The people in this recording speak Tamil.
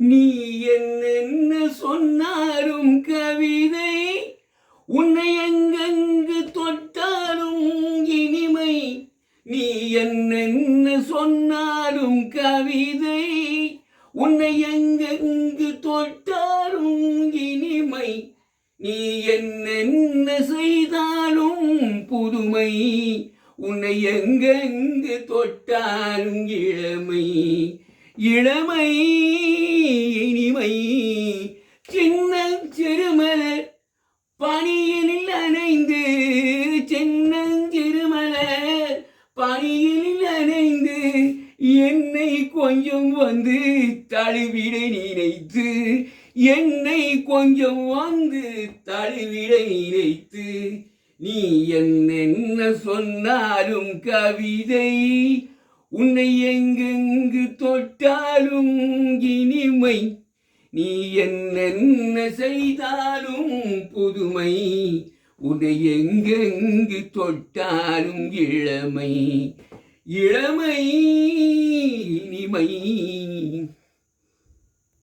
நீ என்ன சொன்னாலும் கவிதை, உன்னை எங்கெங்கு தொட்டாலும் இனிமை. நீ என்ன சொன்னாலும் கவிதை, உன்னை எங்கெங்கு தொட்டாலும் இனிமை. நீ என்ன செய்தாலும் புதுமை, உன்னை எங்கெங்கு தொட்டாலும் இளமை. இளமை இனிமை. சின்ன சிறுமலர் பனியில் அணைந்து, சின்னஞ்சிறுமலர் பனியில் அணைந்து, என்னை கொஞ்சம் வந்து தழுவிட நினைத்து, என்னை கொஞ்சம் வந்து தழுவிட நினைத்து. நீ என்ன சொன்னாலும் கவிதை, உன்னை எங்கெங்கு தொட்டாலும் இனிமை. நீ என்ன செய்தாலும் புதுமை, உன்னை எங்கெங்கு தொட்டாலும் இளமை. இளமை இனிமை.